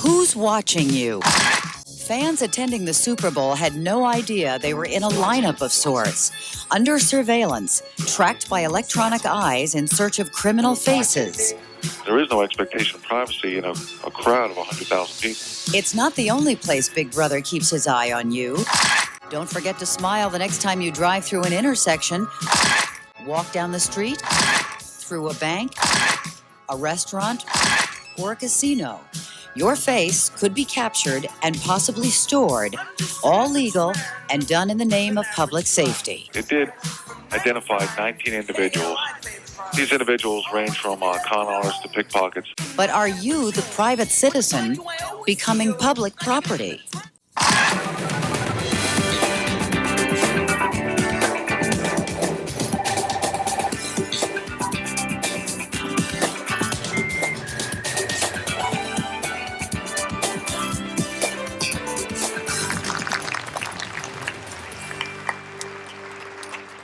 Who's watching you? Fans attending the Super Bowl had no idea they were in a lineup of sorts, under surveillance, tracked by electronic eyes in search of criminal faces. There is no expectation of privacy in a crowd of 100,000 people. It's not the only place Big Brother keeps his eye on you. Don't forget to smile the next time you drive through an intersection, walk down the street, through a bank, a restaurant, or a casino. Your face could be captured and possibly stored, all legal and done in the name of public safety. It did identify 19 individuals. These individuals range from con artists to pickpockets. But are you, the private citizen, becoming public property?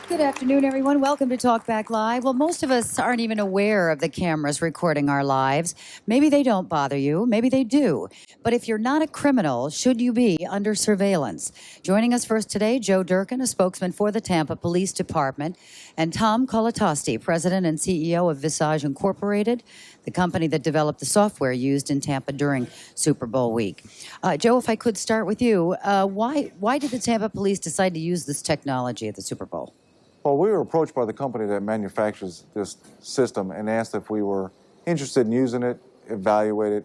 Good afternoon, everyone. Welcome to Talkback Live. Well, most of us aren't even aware of the cameras recording our lives. Maybe they don't bother you. Maybe they do. But if you're not a criminal, should you be under surveillance? Joining us first today, Joe Durkin, a spokesman for the Tampa Police Department, and Tom Colitosti, president and CEO of Visage Incorporated, the company that developed the software used in Tampa during Super Bowl week. Joe, if I could start with you, why did the Tampa Police decide to use this technology at the Super Bowl? Well, we were approached by the company that manufactures this system and asked if we were interested in using it, evaluate it.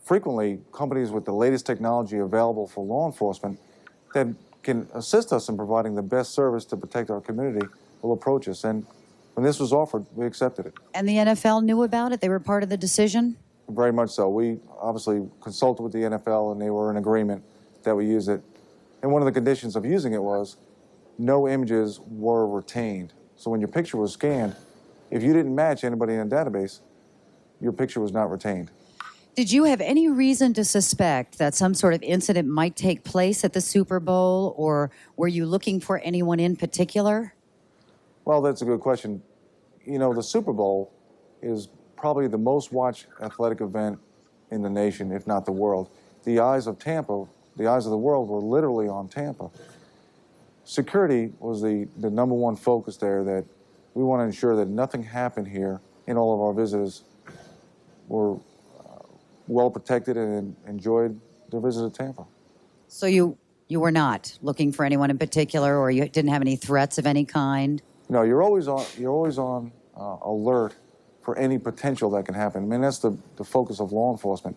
Frequently, companies with the latest technology available for law enforcement that can assist us in providing the best service to protect our community will approach us. And when this was offered, we accepted it. And the NFL knew about it? They were part of the decision? Very much so. We obviously consulted with the NFL, and they were in agreement that we use it. And one of the conditions of using it was no images were retained. So when your picture was scanned, if you didn't match anybody in a database, your picture was not retained. Did you have any reason to suspect that some sort of incident might take place at the Super Bowl, or were you looking for anyone in particular? Well, that's a good question. You know, the Super Bowl is probably the most watched athletic event in the nation, if not the world. The eyes of Tampa, the eyes of the world were literally on Tampa. Security was the number one focus there, that we want to ensure that nothing happened here and all of our visitors were well protected and enjoyed their visit to Tampa. So you were not looking for anyone in particular, or you didn't have any threats of any kind? No, you're always on alert for any potential that can happen. I mean, that's the focus of law enforcement.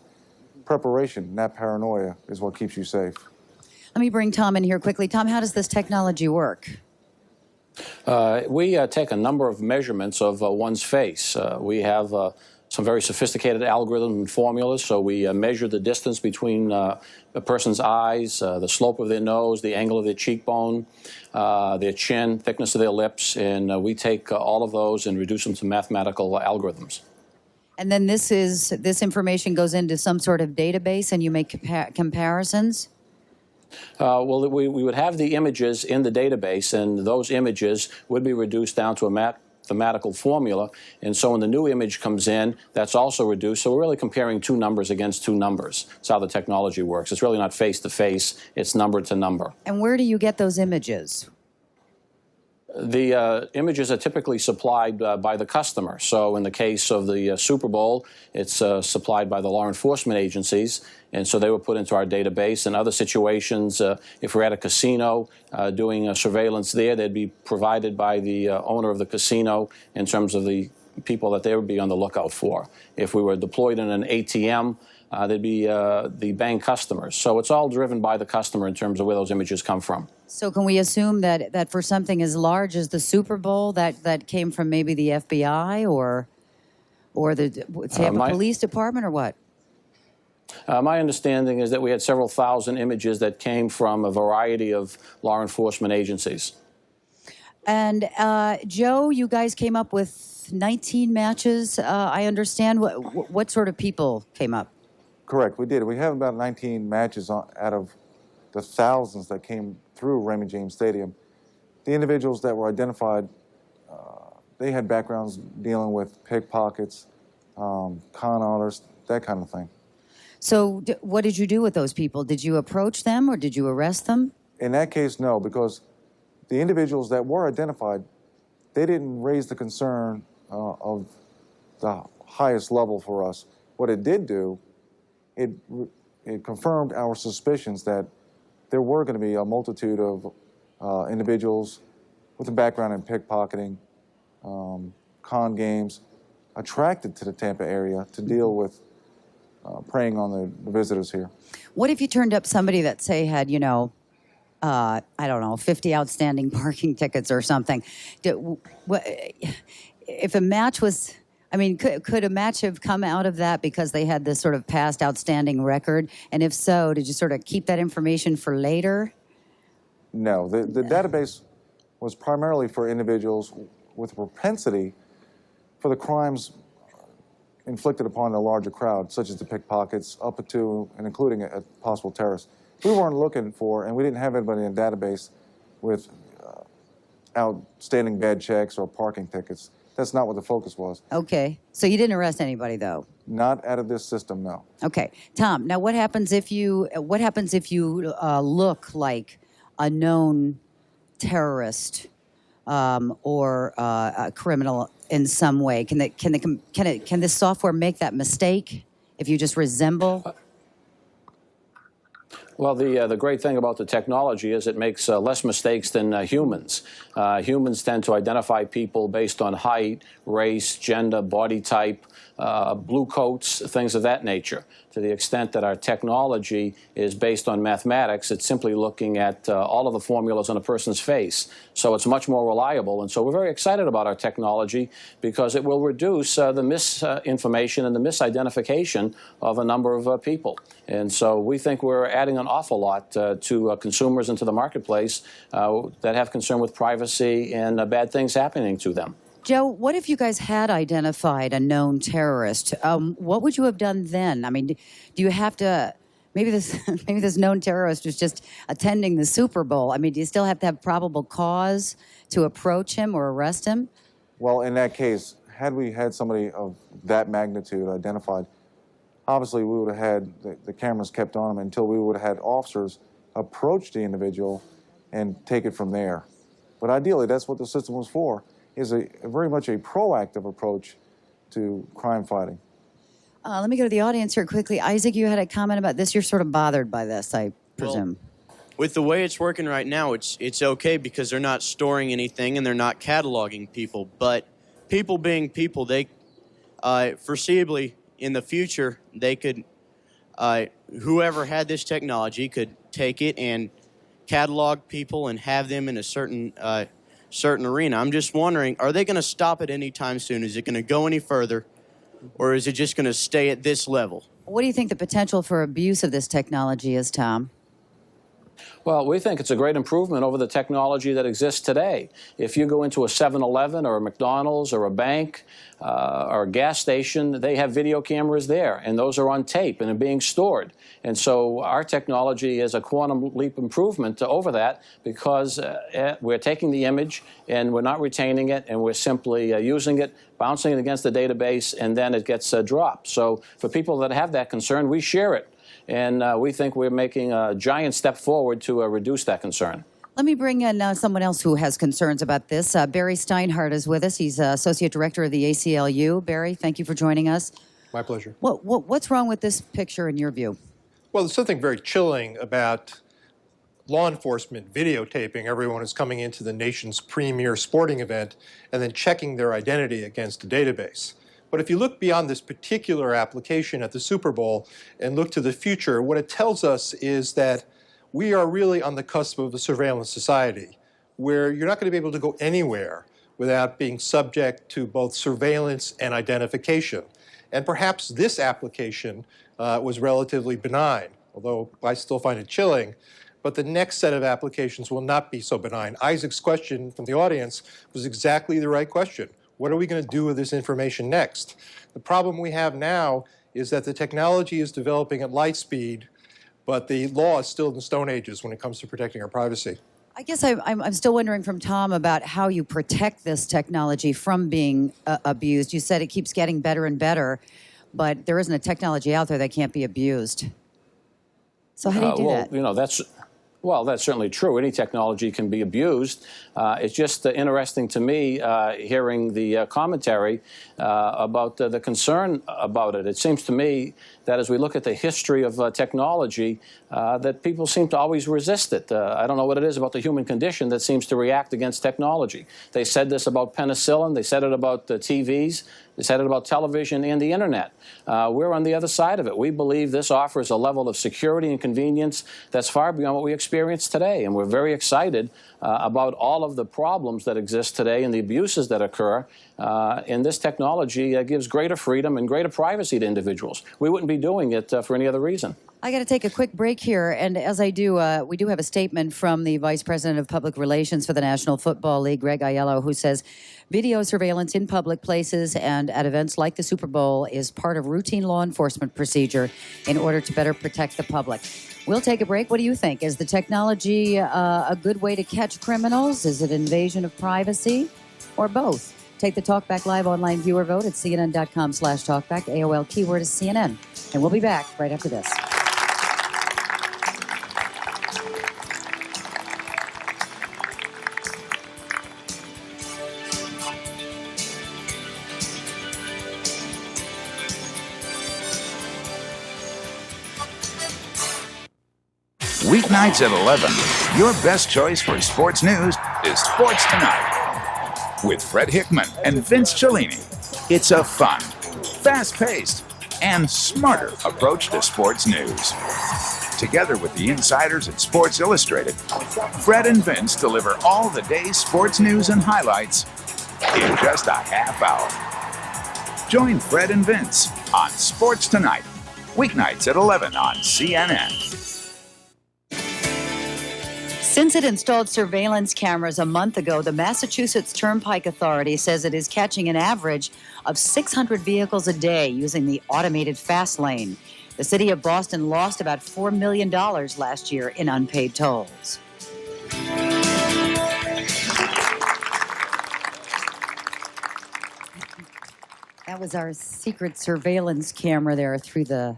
Preparation, not paranoia, is what keeps you safe. Let me bring Tom in here quickly. Tom, how does this technology work? We take a number of measurements of one's face. We have some very sophisticated algorithms and formulas, so we measure the distance between a person's eyes, the slope of their nose, the angle of their cheekbone, their chin, thickness of their lips, and we take all of those and reduce them to mathematical algorithms. And then this information goes into some sort of database, and you make comparisons? Well, we would have the images in the database, and those images would be reduced down to a mathematical formula. And so when the new image comes in, that's also reduced. So we're really comparing two numbers against two numbers. That's how the technology works. It's really not face-to-face. It's number to number. And where do you get those images? The images are typically supplied by the customer. So in the case of the Super Bowl, it's supplied by the law enforcement agencies, and so they were put into our database. In other situations, if we're at a casino doing surveillance there, they'd be provided by the owner of the casino in terms of the people that they would be on the lookout for. If we were deployed in an ATM, they'd be the bank customers. So it's all driven by the customer in terms of where those images come from. So can we assume that for something as large as the Super Bowl, that came from maybe the FBI or the Tampa Police Department, or what? My understanding is that we had several thousand images that came from a variety of law enforcement agencies. And Joe, you guys came up with 19 matches, I understand. What sort of people came up? Correct, we did. We have about 19 matches out of the thousands that came through Raymond James Stadium. The individuals that were identified, they had backgrounds dealing with pickpockets, con artists, that kind of thing. So what did you do with those people? Did you approach them or did you arrest them? In that case, no, because the individuals that were identified, they didn't raise the concern of the highest level for us. What it did do, it confirmed our suspicions that there were going to be a multitude of individuals with a background in pickpocketing, con games, attracted to the Tampa area to deal with preying on the visitors here. What if you turned up somebody that, say, had, you know, I don't know, 50 outstanding parking tickets or something? If a match was, I mean, could a match have come out of that because they had this sort of past outstanding record? And if so, did you sort of keep that information for later? No, the database was primarily for individuals with a propensity for the crimes inflicted upon a larger crowd, such as the pickpockets, up to and including a possible terrorist. We weren't looking for, and we didn't have anybody in the database with outstanding bad checks or parking tickets. That's not what the focus was. Okay. So you didn't arrest anybody, though? Not out of this system, no. Okay. Tom, now what happens if you look like a known terrorist or a criminal in some way? Can this software make that mistake if you just resemble? Well, the great thing about the technology is it makes less mistakes than humans. Humans tend to identify people based on height, race, gender, body type, blue coats, things of that nature. To the extent that our technology is based on mathematics, it's simply looking at all of the formulas on a person's face. So it's much more reliable. And so we're very excited about our technology because it will reduce the misinformation and the misidentification of a number of people. And so we think we're adding an awful lot to consumers and to the marketplace that have concern with privacy and bad things happening to them. Joe, what if you guys had identified a known terrorist? What would you have done then? I mean, do you have to, maybe this known terrorist was just attending the Super Bowl. I mean, do you still have to have probable cause to approach him or arrest him? Well, in that case, had we had somebody of that magnitude identified, obviously we would have had the cameras kept on him until we would have had officers approach the individual and take it from there. But ideally, that's what the system was for, is a very much a proactive approach to crime fighting. Let me go to the audience here quickly. Isaac, you had a comment about this. You're sort of bothered by this, I presume. Well, with the way it's working right now, it's okay because they're not storing anything and they're not cataloging people. But people being people, they foreseeably in the future, they could, whoever had this technology could take it and catalog people and have them in a certain arena. I'm just wondering, are they going to stop it anytime soon? Is it going to go any further, or is it just going to stay at this level? What do you think the potential for abuse of this technology is, Tom? Well, we think it's a great improvement over the technology that exists today. If you go into a 7-Eleven or a McDonald's or a bank or a gas station, they have video cameras there, and those are on tape and are being stored. And so our technology is a quantum leap improvement over that because we're taking the image and we're not retaining it, and we're simply using it, bouncing it against the database, and then it gets dropped. So for people that have that concern, we share it. And we think we're making a giant step forward to reduce that concern. Let me bring in someone else who has concerns about this. Barry Steinhardt is with us. He's Associate Director of the ACLU. Barry, thank you for joining us. My pleasure. What's wrong with this picture in your view? Well, there's something very chilling about law enforcement videotaping everyone who's coming into the nation's premier sporting event and then checking their identity against a database. But if you look beyond this particular application at the Super Bowl and look to the future, what it tells us is that we are really on the cusp of a surveillance society where you're not going to be able to go anywhere without being subject to both surveillance and identification. And perhaps this application was relatively benign, although I still find it chilling. But the next set of applications will not be so benign. Isaac's question from the audience was exactly the right question. What are we going to do with this information next? The problem we have now is that the technology is developing at light speed, but the law is still in the Stone Ages when it comes to protecting our privacy. I guess I'm still wondering from Tom about how you protect this technology from being abused. You said it keeps getting better and better, but there isn't a technology out there that can't be abused. So how do you do well, that? you know, that's certainly true. Any technology can be abused. It's just interesting to me hearing the commentary about the concern about it. It seems to me that as we look at the history of technology, that people seem to always resist it. I don't know what it is about the human condition that seems to react against technology. They said this about penicillin. They said it about TVs. They said it about television and the internet. We're on the other side of it. We believe this offers a level of security and convenience that's far beyond what we experience today. And we're very excited about all of the problems that exist today and the abuses that occur. And this technology gives greater freedom and greater privacy to individuals. We wouldn't be doing it for any other reason. I got to take a quick break here, and as I do, we do have a statement from the Vice President of Public Relations for the National Football League, Greg Aiello, who says video surveillance in public places and at events like the Super Bowl is part of routine law enforcement procedure in order to better protect the public. We'll take a break. What do you think? Is the technology a good way to catch criminals? Is it invasion of privacy, or both? Take the Talkback Live online viewer vote at cnn.com/talkback. AOL keyword is CNN. And we'll be back right after this. Weeknights at 11, your best choice for sports news is Sports Tonight. With Fred Hickman and Vince Cellini. It's a fun, fast-paced, and smarter approach to sports news. Together with the insiders at Sports Illustrated, Fred and Vince deliver all the day's sports news and highlights in just a half hour. Join Fred and Vince on Sports Tonight, weeknights at 11 on CNN. Since it installed surveillance cameras a month ago, the Massachusetts Turnpike Authority says it is catching an average of 600 vehicles a day using the automated fast lane. The city of Boston lost about $4 million last year in unpaid tolls. That was our secret surveillance camera there through the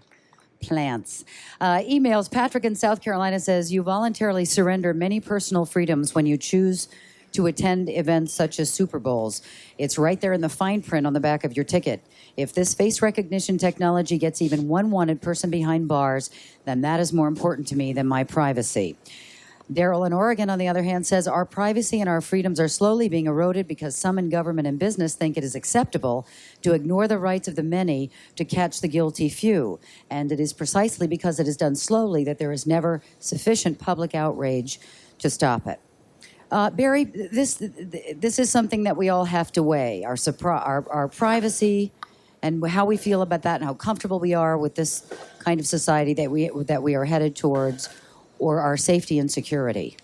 plants. Emails. Patrick in South Carolina says, you voluntarily surrender many personal freedoms when you choose to attend events such as Super Bowls. It's right there in the fine print on the back of your ticket. If this face recognition technology gets even one wanted person behind bars, then that is more important to me than my privacy. Daryl in Oregon, on the other hand, says our privacy and our freedoms are slowly being eroded because some in government and business think it is acceptable to ignore the rights of the many to catch the guilty few. And it is precisely because it is done slowly that there is never sufficient public outrage to stop it. Barry, this is something that we all have to weigh, our privacy and how we feel about that and how comfortable we are with this kind of society that we are headed towards, or our safety and security.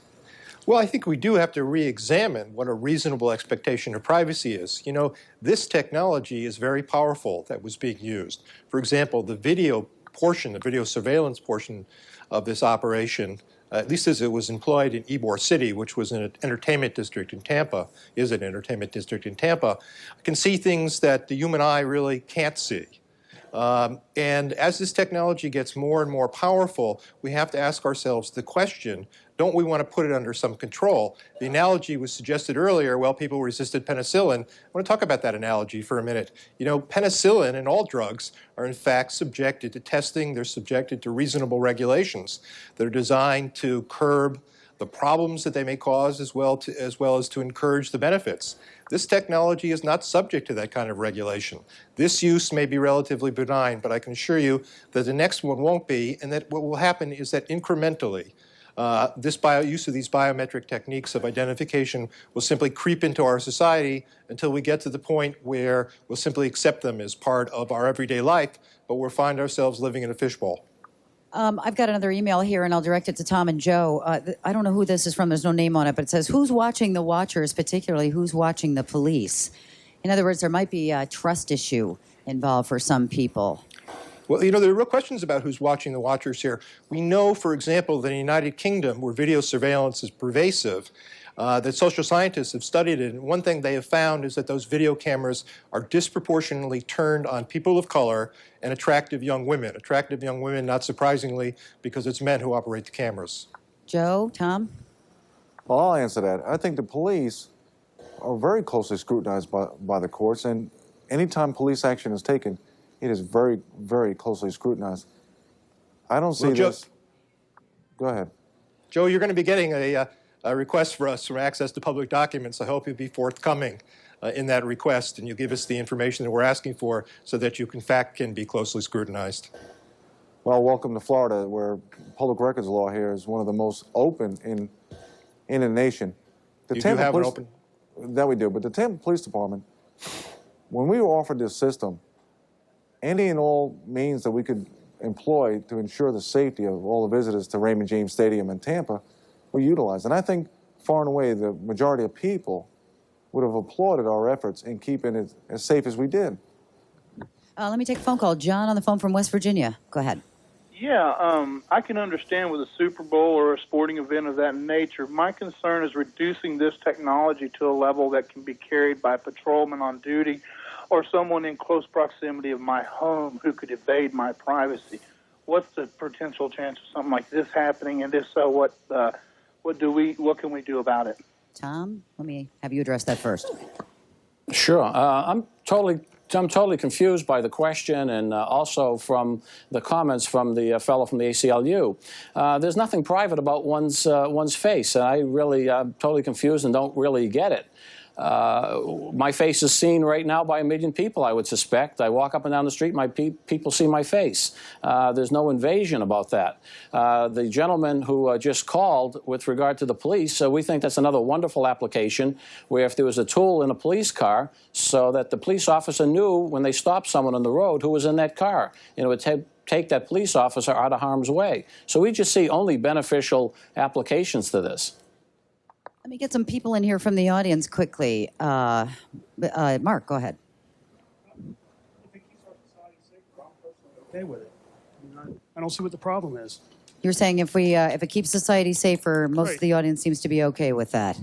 Well, I think we do have to re-examine what a reasonable expectation of privacy is. You know, this technology is very powerful that was being used. For example, the video portion, the video surveillance portion of this operation, at least as it was employed in Ybor City, which was an entertainment district in Tampa, is an entertainment district in Tampa, can see things that the human eye really can't see. And as this technology gets more and more powerful, we have to ask ourselves the question, don't we want to put it under some control? The analogy was suggested earlier, well, people resisted penicillin. I want to talk about that analogy for a minute. You know, penicillin and all drugs are in fact subjected to testing. They're subjected to reasonable regulations that are designed to curb the problems that they may cause as well as to encourage the benefits. This technology is not subject to that kind of regulation. This use may be relatively benign, but I can assure you that the next one won't be, and that what will happen is that incrementally, use of these biometric techniques of identification will simply creep into our society until we get to the point where we'll simply accept them as part of our everyday life, but we'll find ourselves living in a fishbowl. I've got another email here, and I'll direct it to Tom and Joe. I don't know who this is from. There's no name on it, but it says, who's watching the watchers, particularly who's watching the police? In other words, there might be a trust issue involved for some people. Well, you know, there are real questions about who's watching the watchers here. We know, for example, that in the United Kingdom, where video surveillance is pervasive, that social scientists have studied it, and one thing they have found is that those video cameras are disproportionately turned on people of color and attractive young women. Attractive young women, not surprisingly, because it's men who operate the cameras. Joe, Tom? Well, I'll answer that. I think the police are very closely scrutinized by the courts, and anytime police action is taken, it is very, very closely scrutinized. I don't see this. Go ahead. Joe, you're going to be getting a request for us for access to public documents. I hope you'll be forthcoming in that request, and you give us the information that we're asking for so that you, in fact, can be closely scrutinized. Well, welcome to Florida, where public records law here is one of the most open in the nation. The You do have an open? That we do, but the Tampa Police Department, when we were offered this system, any and all means that we could employ to ensure the safety of all the visitors to Raymond James Stadium in Tampa were utilized. And I think far and away the majority of people would have applauded our efforts in keeping it as safe as we did. Let me take a phone call. John on the phone from West Virginia. Go ahead. Yeah, I can understand with a Super Bowl or a sporting event of that nature. My concern is reducing this technology to a level that can be carried by a patrolman on duty or someone in close proximity of my home who could evade my privacy. What's the potential chance of something like this happening? And if so, what can we do about it? Tom, let me have you address that first. Sure. I'm totally confused by the question and also from the comments from the fellow from the ACLU. There's nothing private about one's face. And I really am totally confused and don't really get it. My face is seen right now by 1 million people, I would suspect. I walk up and down the street, people see my face. There's no invasion about that. The gentleman who just called with regard to the police, we think that's another wonderful application where if there was a tool in a police car so that the police officer knew when they stopped someone on the road who was in that car, and it would take that police officer out of harm's way. So we just see only beneficial applications to this. Let me get some people in here from the audience quickly. Mark, go ahead. Okay with it. I don't see what the problem is. You're saying if it keeps society safer, most of the audience seems to be okay with that.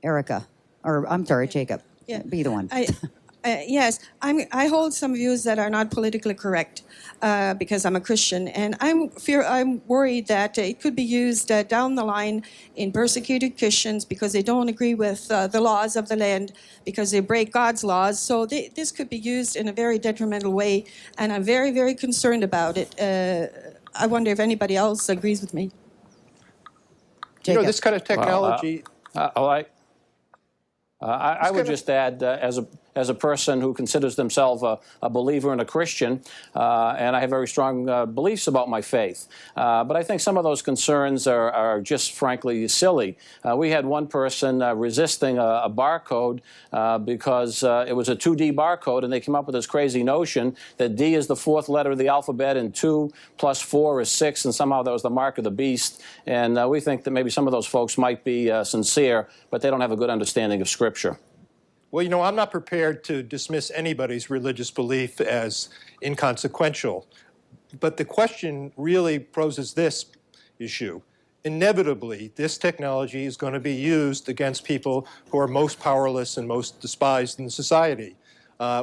Erica, or I'm sorry, Jacob. Yeah. Be the one. Yes, I hold some views that are not politically correct because I'm a Christian, and I'm worried that it could be used down the line in persecuted Christians because they don't agree with the laws of the land because they break God's laws. So this could be used in a very detrimental way, and I'm very, very concerned about it. I wonder if anybody else agrees with me. Jacob. You know, this kind of technology. I would just add, as a person who considers themselves a believer and a Christian, and I have very strong beliefs about my faith. But I think some of those concerns are just frankly silly. We had one person resisting a barcode because it was a 2D barcode, and they came up with this crazy notion that D is the 4th letter of the alphabet, and 2 plus 4 is 6, and somehow that was the mark of the beast. And we think that maybe some of those folks might be sincere, but they don't have a good understanding of Scripture. Well, you know, I'm not prepared to dismiss anybody's religious belief as inconsequential. But the question really poses this issue. Inevitably, this technology is going to be used against people who are most powerless and most despised in society,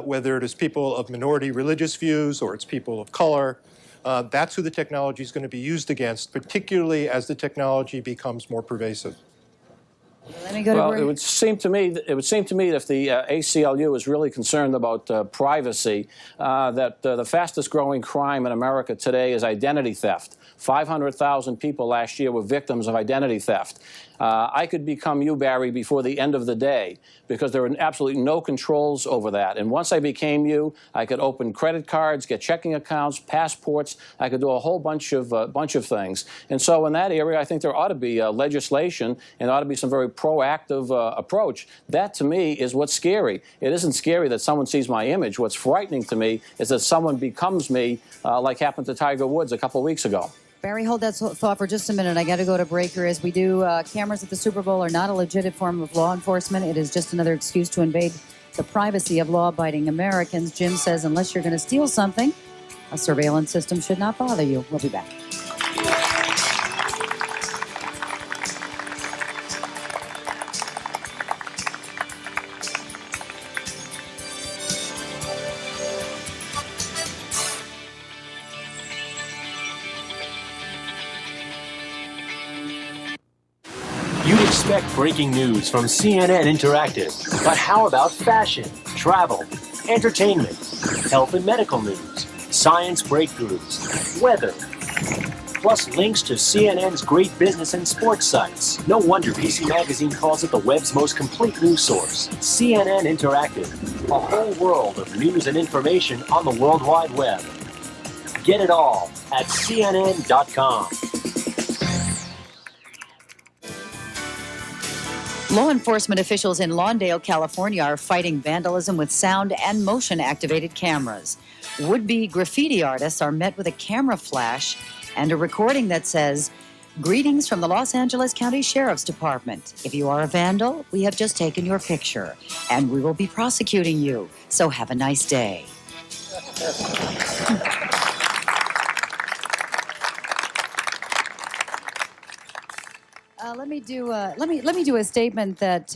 whether it is people of minority religious views or it's people of color. That's who the technology is going to be used against, particularly as the technology becomes more pervasive. Let me go to it would seem to me that if the ACLU is really concerned about privacy, that the fastest growing crime in America today is identity theft. 500,000 people last year were victims of identity theft. I could become you, Barry, before the end of the day because there are absolutely no controls over that. And once I became you, I could open credit cards, get checking accounts, passports. I could do a whole bunch of things. And so in that area, I think there ought to be legislation and ought to be some very proactive approach. That, to me, is what's scary. It isn't scary that someone sees my image. What's frightening to me is that someone becomes me, like happened to Tiger Woods a couple of weeks ago. Barry, hold that thought for just a minute. I got to go to break here. As we do, cameras at the Super Bowl are not a legitimate form of law enforcement. It is just another excuse to invade the privacy of law-abiding Americans. Jim says unless you're going to steal something, a surveillance system should not bother you. We'll be back. Expect breaking news from CNN Interactive. But how about fashion, travel, entertainment, health and medical news, science breakthroughs, weather, plus links to CNN's great business and sports sites. No wonder PC Magazine calls it the web's most complete news source. CNN Interactive, a whole world of news and information on the World Wide Web. Get it all at CNN.com. Law enforcement officials in Lawndale, California are fighting vandalism with sound and motion-activated cameras. Would-be graffiti artists are met with a camera flash and a recording that says, "Greetings from the Los Angeles County Sheriff's Department. If you are a vandal, we have just taken your picture, and we will be prosecuting you. So have a nice day." Let me do a statement that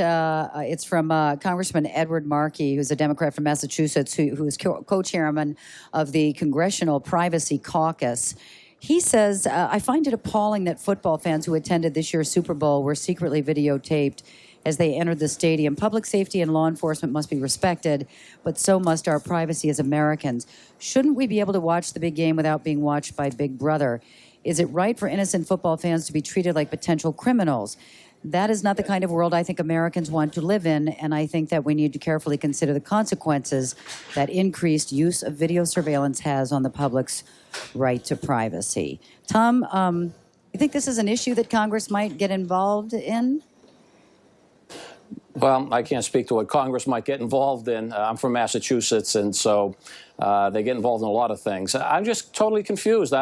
it's from Congressman Edward Markey, who's a Democrat from Massachusetts, who is co-chairman of the Congressional Privacy Caucus. He says, "I find it appalling that football fans who attended this year's Super Bowl were secretly videotaped as they entered the stadium. Public safety and law enforcement must be respected, but so must our privacy as Americans. Shouldn't we be able to watch the big game without being watched by Big Brother? Is it right for innocent football fans to be treated like potential criminals? That is not the kind of world I think Americans want to live in, and I think that we need to carefully consider the consequences that increased use of video surveillance has on the public's right to privacy." Tom, you think this is an issue that Congress might get involved in? Well, I can't speak to what Congress might get involved in. I'm from Massachusetts, and so they get involved in a lot of things. I'm just totally confused.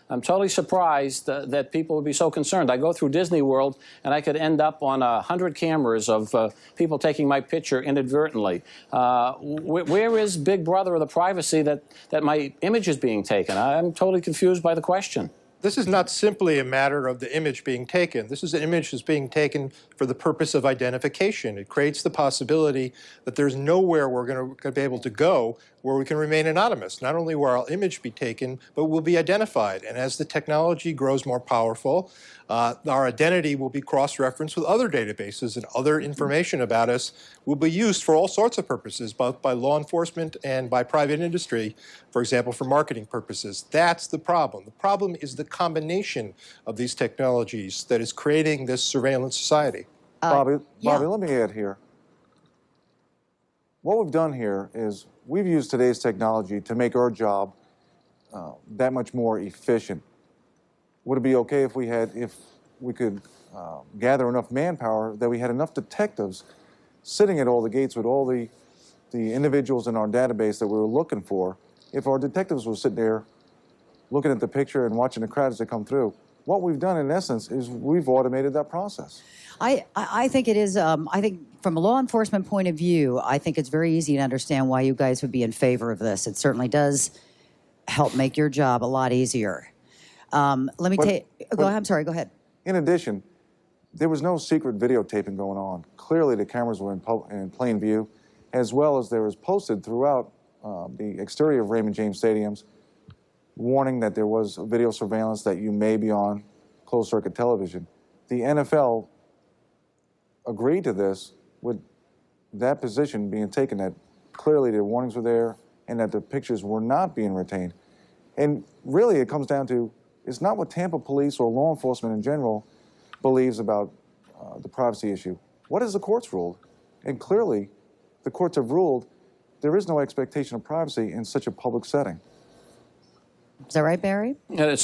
I'm totally surprised that people would be so concerned. I go through Disney World, and I could end up on 100 cameras of people taking my picture inadvertently. Where is Big Brother or the privacy that my image is being taken? I'm totally confused by the question. This is not simply a matter of the image being taken. This is an image that's being taken for the purpose of identification. It creates the possibility that there's nowhere we're going to be able to go where we can remain anonymous. Not only will our image be taken, but we'll be identified. And as the technology grows more powerful, our identity will be cross-referenced with other databases, and other information about us will be used for all sorts of purposes, both by law enforcement and by private industry, for example, for marketing purposes. That's the problem. The problem is the combination of these technologies that is creating this surveillance society. Bobby, let me add here. What we've done here is we've used today's technology to make our job that much more efficient. Would it be okay if we could gather enough manpower that we had enough detectives sitting at all the gates with all the individuals in our database that we were looking for? If our detectives were sitting there looking at the picture and watching the crowd as they come through, what we've done in essence is we've automated that process. I think it is, I think from a law enforcement point of view, I think it's very easy to understand why you guys would be in favor of this. It certainly does help make your job a lot easier. Let me take, I'm sorry, go ahead. In addition, there was no secret videotaping going on. Clearly the cameras were in plain view, as well as there was posted throughout the exterior of Raymond James stadiums, warning that there was video surveillance, that you may be on closed circuit television. The NFL agreed to this with that position being taken, that clearly the warnings were there and that the pictures were not being retained. And really it comes down to, it's not what Tampa police or law enforcement in general believes about the privacy issue. What has the courts ruled? And clearly the courts have ruled there is no expectation of privacy in such a public setting. Is that right, Barry? Well,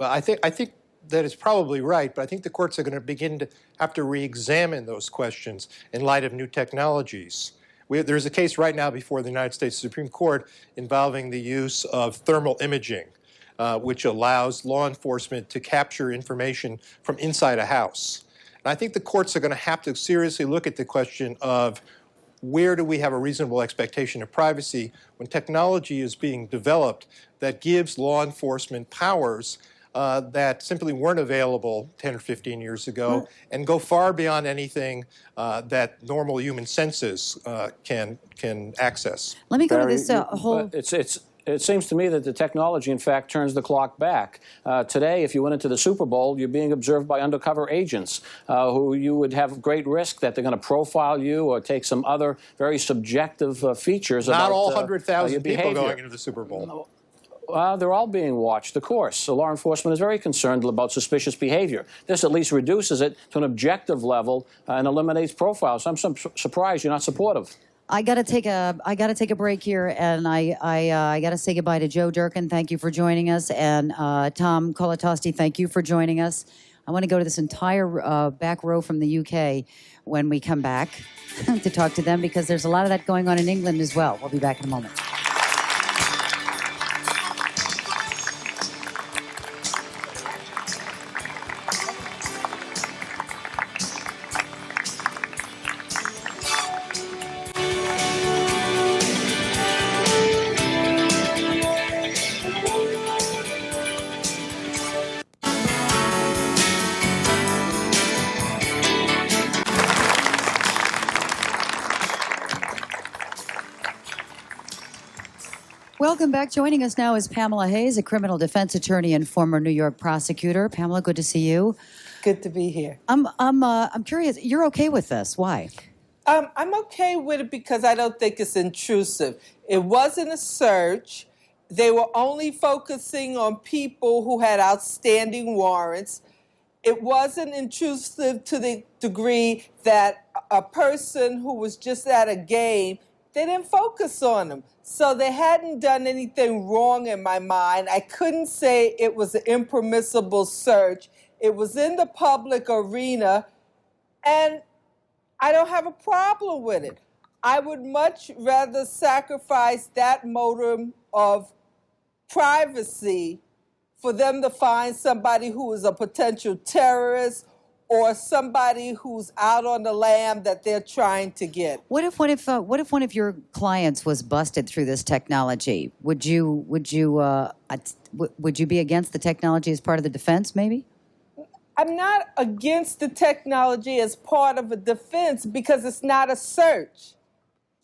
I think that is probably right, but I think the courts are going to begin to have to re-examine those questions in light of new technologies. There's a case right now before the United States Supreme Court involving the use of thermal imaging, which allows law enforcement to capture information from inside a house. And I think the courts are going to have to seriously look at the question of where do we have a reasonable expectation of privacy when technology is being developed that gives law enforcement powers that simply weren't available 10 or 15 years ago, and go far beyond anything that normal human senses can access. Let me go to this whole... It seems to me that the technology, in fact, turns the clock back. Today, if you went into the Super Bowl, you're being observed by undercover agents who you would have great risk that they're going to profile you or take some other very subjective features about Not all your 100,000 people behavior. going into the Super Bowl. They're all being watched, of course. So law enforcement is very concerned about suspicious behavior. This at least reduces it to an objective level and eliminates profiles. I'm surprised you're not supportive. I gotta take a break here, and I gotta say goodbye to Joe Durkin. Thank you for joining us, and Tom Colitosti, thank you for joining us. I want to go to this entire back row from the UK when we come back to talk to them, because there's a lot of that going on in England as well. We'll be back in a moment. Welcome back. Joining us now is Pamela Hayes, a criminal defense attorney and former New York prosecutor. Pamela, good to see you. Good to be here. I'm curious. You're okay with this? Why? I'm okay with it because I don't think it's intrusive. It wasn't a search. They were only focusing on people who had outstanding warrants. It wasn't intrusive to the degree that a person who was just at a game, they didn't focus on them. So they hadn't done anything wrong in my mind. I couldn't say it was an impermissible search. It was in the public arena, and I don't have a problem with it. I would much rather sacrifice that motive of privacy for them to find somebody who is a potential terrorist or somebody who's out on the lam that they're trying to get. What if one of your clients was busted through this technology? Would you be against the technology as part of the defense, maybe? I'm not against the technology as part of a defense because it's not a search.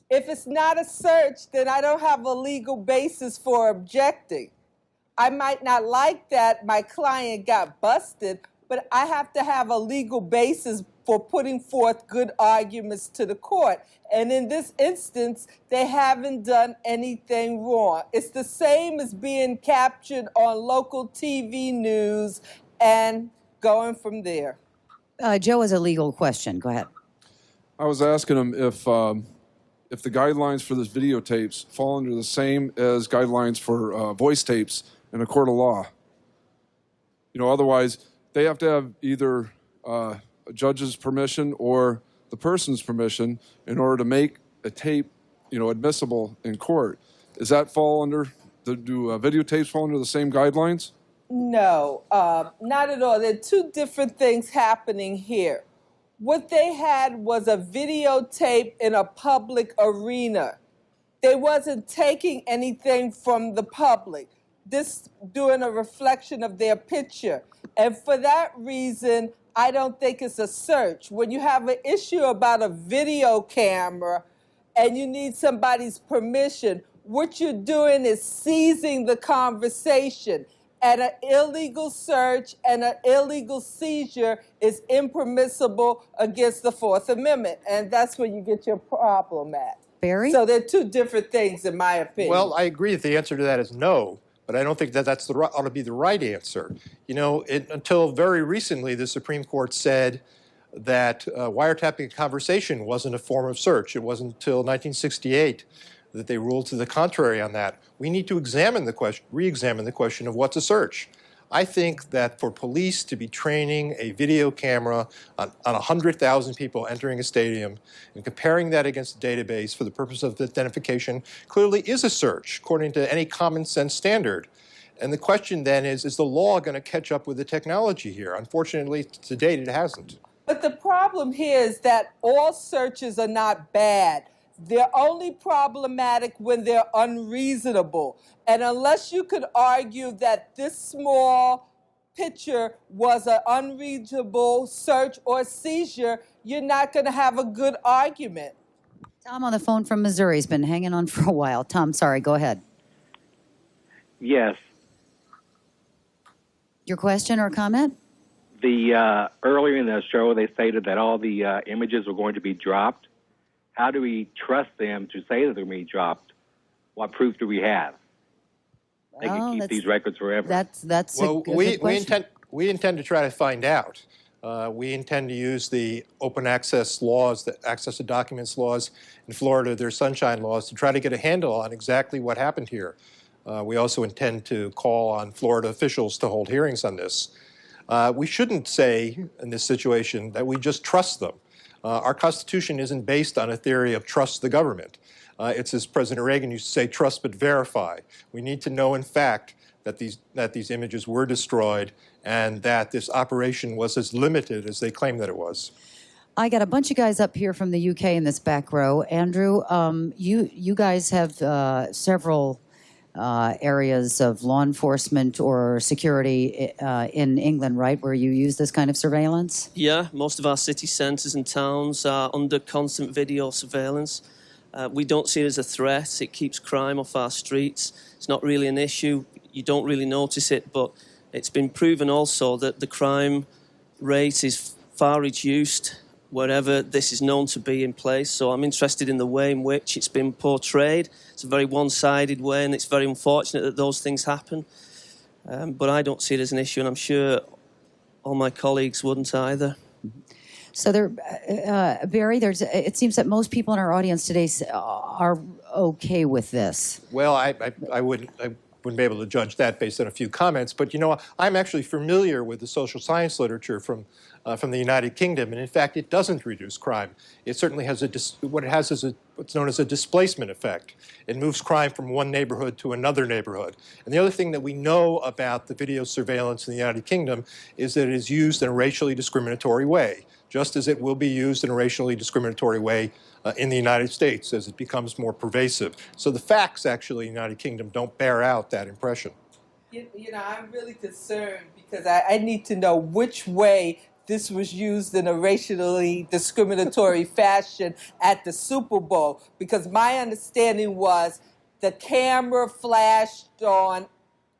If it's not a search, then I don't have a legal basis for objecting. I might not like that my client got busted, but I have to have a legal basis for putting forth good arguments to the court. And in this instance, they haven't done anything wrong. It's the same as being captured on local TV news and going from there. Joe has a legal question. Go ahead. I was asking him if the guidelines for this videotapes fall under the same as guidelines for voice tapes in a court of law. You know, otherwise they have to have either a judge's permission or the person's permission in order to make a tape, you know, admissible in court. Does that fall under do videotapes fall under the same guidelines? No, not at all. There are two different things happening here. What they had was a videotape in a public arena. They wasn't taking anything from the public, this doing a reflection of their picture. And for that reason, I don't think it's a search. When you have an issue about a video camera and you need somebody's permission, what you're doing is seizing the conversation. And an illegal search and an illegal seizure is impermissible against the Fourth Amendment. And that's where you get your problem at. Barry? So they're two different things, in my opinion. Well, I agree that the answer to that is no, but I don't think that that's ought to be the right answer. You know, until very recently, the Supreme Court said that wiretapping a conversation wasn't a form of search. It wasn't until 1968 that they ruled to the contrary on that. We need to examine the question, re-examine the question of what's a search. I think that for police to be training a video camera on 100,000 people entering a stadium and comparing that against a database for the purpose of identification clearly is a search, according to any common sense standard. And the question then is the law going to catch up with the technology here? Unfortunately, to date, it hasn't. But the problem here is that all searches are not bad. They're only problematic when they're unreasonable. And unless you could argue that this small picture was an unreasonable search or seizure, you're not going to have a good argument. Tom on the phone from Missouri has been hanging on for a while. Tom, sorry, go ahead. Yes. Your question or comment? The earlier in the show, they stated that all the images were going to be dropped. How do we trust them to say that they're going to be dropped? What proof do we have? They can keep these records forever. That's well, a good question. we intend to try to find out. We intend to use the open access laws, the access to documents laws in Florida, their sunshine laws, to try to get a handle on exactly what happened here. We also intend to call on Florida officials to hold hearings on this. We shouldn't say in this situation that we just trust them. Our Constitution isn't based on a theory of trust the government. It's as President Reagan used to say, trust but verify. We need to know in fact that these images were destroyed and that this operation was as limited as they claim that it was. I got a bunch of guys up here from the UK in this back row. Andrew, you guys have several areas of law enforcement or security in England, right, where you use this kind of surveillance? Yeah, most of our city centres and towns are under constant video surveillance. We don't see it as a threat. It keeps crime off our streets. It's not really an issue. You don't really notice it, but it's been proven also that the crime rate is far reduced wherever this is known to be in place. So I'm interested in the way in which it's been portrayed. It's a very one-sided way, and it's very unfortunate that those things happen. But I don't see it as an issue, and I'm sure all my colleagues wouldn't either. So Barry, it seems that most people in our audience today are okay with this. Well, I wouldn't be able to judge that based on a few comments, but you know, I'm actually familiar with the social science literature from the United Kingdom, and in fact, it doesn't reduce crime. It certainly has what it has is what's known as a displacement effect. It moves crime from one neighborhood to another neighborhood. And the other thing that we know about the video surveillance in the United Kingdom is that it is used in a racially discriminatory way, just as it will be used in a racially discriminatory way in the United States as it becomes more pervasive. So the facts actually in the United Kingdom don't bear out that impression. You know, I'm really concerned because I need to know which way this was used in a racially discriminatory fashion at the Super Bowl, because my understanding was the camera flashed on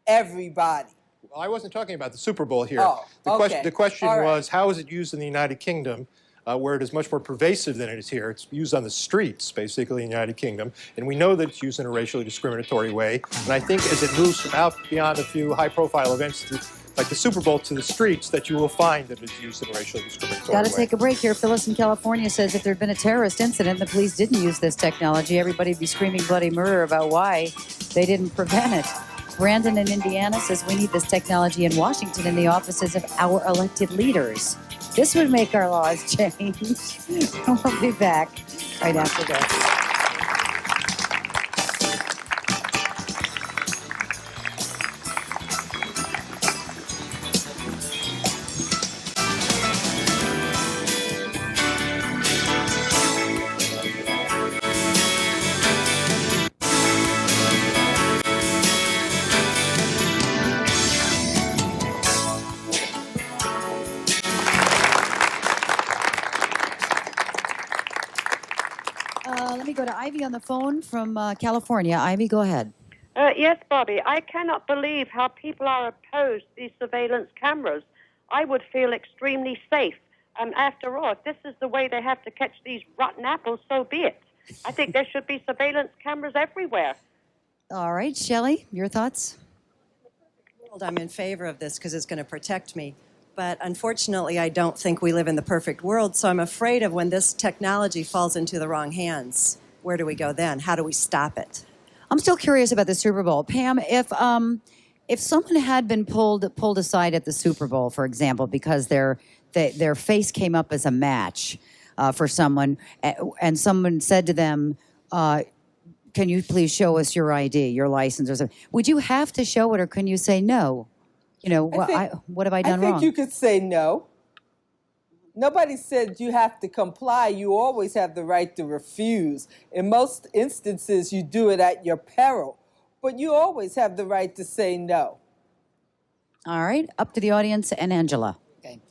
everybody. Well, I wasn't talking about the Super Bowl here. Oh, The question was, how is it used in the United Kingdom, where it is much more pervasive than it is here? It's used on the streets, basically, in the United Kingdom, and we know that it's used in a racially discriminatory way. And I think as it moves from out beyond a few high-profile events like the Super Bowl to the streets, that you will find that it's used in a racially discriminatory way. Got to take a break here. Phyllis in California says if there had been a terrorist incident, the police didn't use this technology, everybody would be screaming bloody murder about why they didn't prevent it. Brandon in Indiana says we need this technology in Washington in the offices of our elected leaders. This would make our laws change. We'll be back right after this. Let me go to Ivy on the phone from California. Ivy, go ahead. Yes, Bobby. I cannot believe how people are opposed to these surveillance cameras. I would feel extremely safe. After all, if this is the way they have to catch these rotten apples, so be it. I think there should be surveillance cameras everywhere. All right, Shelley, your thoughts? I'm in favor of this because it's going to protect me. But unfortunately, I don't think we live in the perfect world, so I'm afraid of when this technology falls into the wrong hands. Where do we go then? How do we stop it? I'm still curious about the Super Bowl. Pam, if someone had been pulled aside at the Super Bowl, for example, because their face came up as a match for someone, and someone said to them, can you please show us your ID, your license or something, would you have to show it, or can you say no? You know, what have I done wrong? I think you could say no. Nobody said you have to comply. You always have the right to refuse. In most instances, you do it at your peril. But you always have the right to say no. All right. Up to the audience and Angela. Okay.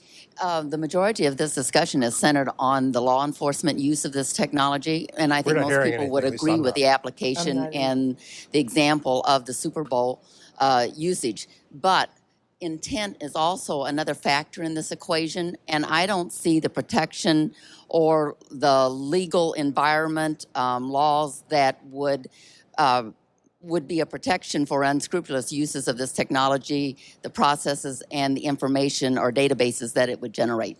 The majority of this discussion is centered on the law enforcement use of this technology. And I think most people would agree with the application and the example of the Super Bowl. usage. But intent is also another factor in this equation, and I don't see the protection or the legal environment laws that would be a protection for unscrupulous uses of this technology, the processes, and the information or databases that it would generate.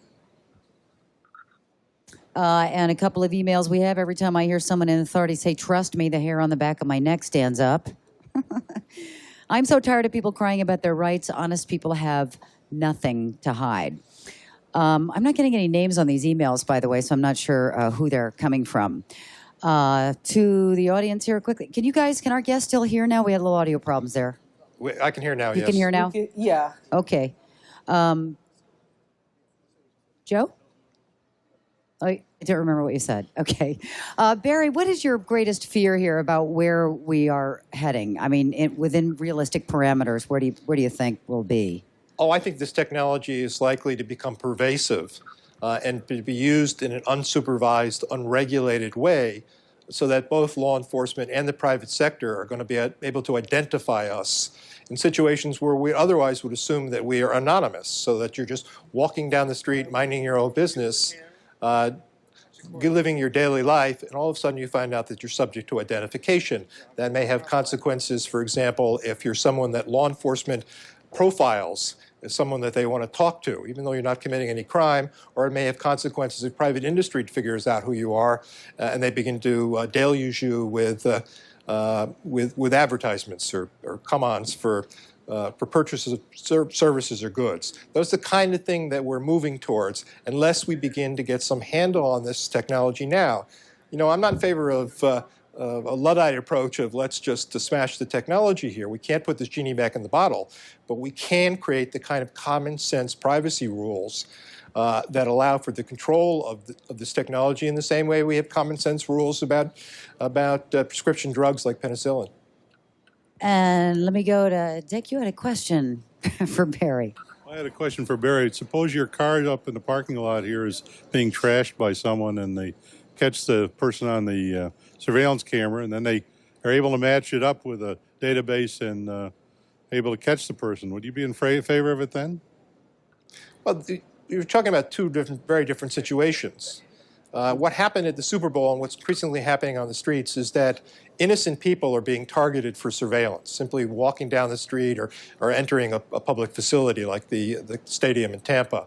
And a couple of emails we have. Every time I hear someone in authority say, "Trust me," the hair on the back of my neck stands up. I'm so tired of people crying about their rights. Honest people have nothing to hide. I'm not getting any names on these emails, by the way, so I'm not sure who they're coming from. To the audience here quickly. Can our guests still hear now? We had a little audio problems there. I can hear now, You yes. can hear now? Yeah. Okay. Joe? Oh, I don't remember what you said. Okay. Barry, what is your greatest fear here about where we are heading? I mean, within realistic parameters, where do you think we'll be? Oh, I think this technology is likely to become pervasive and to be used in an unsupervised, unregulated way so that both law enforcement and the private sector are going to be able to identify us in situations where we otherwise would assume that we are anonymous, so that you're just walking down the street, minding your own business, living your daily life, and all of a sudden you find out that you're subject to identification. That may have consequences, for example, if you're someone that law enforcement profiles as someone that they want to talk to, even though you're not committing any crime, or it may have consequences if private industry figures out who you are, and they begin to deluge you with advertisements or come-ons for purchases of services or goods. That's the kind of thing that we're moving towards unless we begin to get some handle on this technology now. You know, I'm not in favor of a Luddite approach of let's just smash the technology here. We can't put this genie back in the bottle, but we can create the kind of common sense privacy rules that allow for the control of this technology in the same way we have common sense rules about prescription drugs like penicillin. And let me go to Dick. You had a question for Barry. I had a question for Barry. Suppose your car up in the parking lot here is being trashed by someone, and they catch the person on the surveillance camera, and then they are able to match it up with a database and able to catch the person. Would you be in favor of it then? Well, you're talking about two very different situations. What happened at the Super Bowl and what's increasingly happening on the streets is that innocent people are being targeted for surveillance, simply walking down the street or entering a public facility like the stadium in Tampa.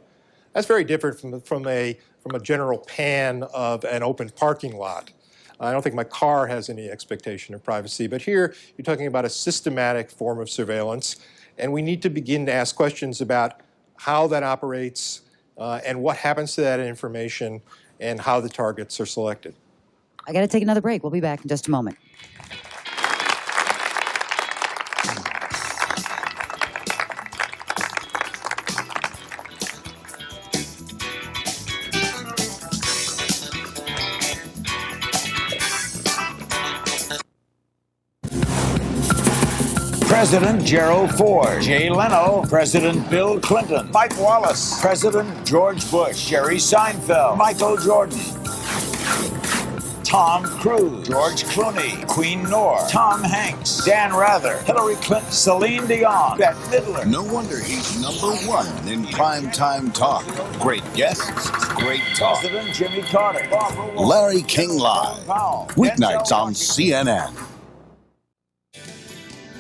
That's very different from a general pan of an open parking lot. I don't think my car has any expectation of privacy, but here you're talking about a systematic form of surveillance, and we need to begin to ask questions about how that operates and what happens to that information and how the targets are selected. I got to take another break. We'll be back in just a moment. President Gerald Ford, Jay Leno, President Bill Clinton, Mike Wallace, President George Bush, Jerry Seinfeld, Michael Jordan, Tom Cruise, George Clooney, Queen Noor, Tom Hanks, Dan Rather, Hillary Clinton, Celine Dion, Bette Midler. No wonder he's #1 in primetime talk. Great guests, great talk. President Jimmy Carter, Barbara Walters, Larry King Live. Weeknights on CNN.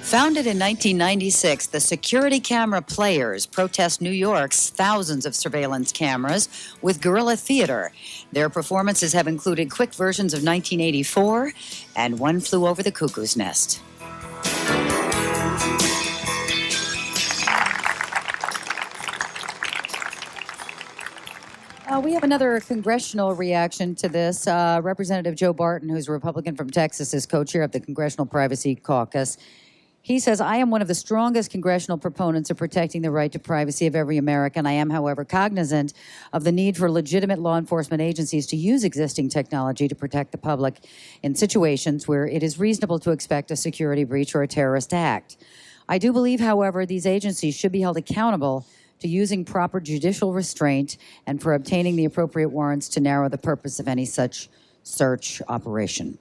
Founded in 1996, the Security Camera Players protest New York's thousands of surveillance cameras with guerrilla theater. Their performances have included quick versions of 1984 and One Flew Over the Cuckoo's Nest. We have another congressional reaction to this. Representative Joe Barton, who's a Republican from Texas, is co-chair of the Congressional Privacy Caucus. He says, I am one of the strongest congressional proponents of protecting the right to privacy of every American. I am, however, cognizant of the need for legitimate law enforcement agencies to use existing technology to protect the public in situations where it is reasonable to expect a security breach or a terrorist act. I do believe, however, these agencies should be held accountable to using proper judicial restraint and for obtaining the appropriate warrants to narrow the purpose of any such search operation.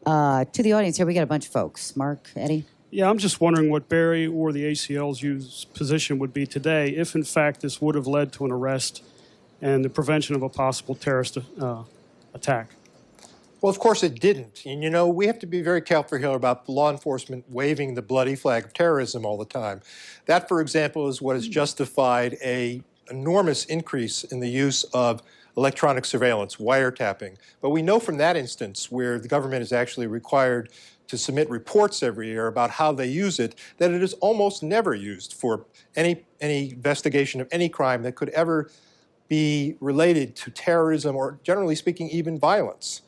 To the audience here, we got a bunch of folks. Mark, Eddie? Yeah, I'm just wondering what Barry or the ACLU's position would be today if, in fact, this would have led to an arrest and the prevention of a possible terrorist attack. Well, of course it didn't. And, you know, we have to be very careful here about law enforcement waving the bloody flag of terrorism all the time. That, for example, is what has justified an enormous increase in the use of electronic surveillance, wiretapping. But we know from that instance where the government is actually required to submit reports every year about how they use it, that it is almost never used for any investigation of any crime that could ever be related to terrorism or, generally speaking, even violence.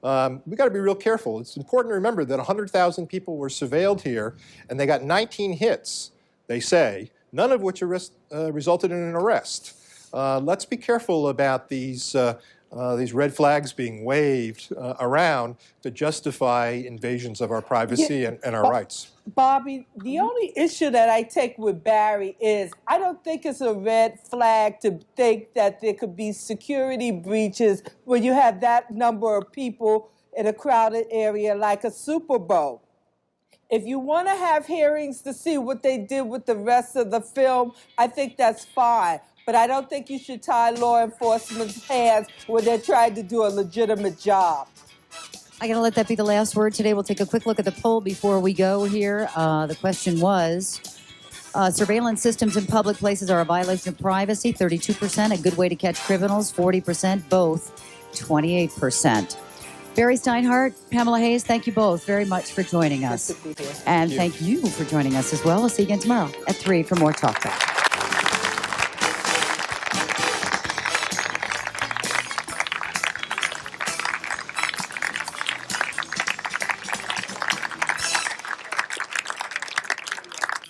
We've got to be real careful. It's important to remember that 100,000 people were surveilled here, and they got 19 hits, they say, none of which resulted in an arrest. Let's be careful about these red flags being waved around to justify invasions of our privacy and our rights. Bobby, the only issue that I take with Barry is I don't think it's a red flag to think that there could be security breaches when you have that number of people in a crowded area like a Super Bowl. If you want to have hearings to see what they did with the rest of the film, I think that's fine. But I don't think you should tie law enforcement's hands when they're trying to do a legitimate job. I'm going to let that be the last word today. We'll take a quick look at the poll before we go here. The question was, surveillance systems in public places are a violation of privacy, 32%. A good way to catch criminals, 40%. Both, 28%. Barry Steinhardt, Pamela Hayes, thank you both very much for joining us. Good to be here. And thank you for joining us as well. We'll see you again tomorrow at 3 for more Talkback.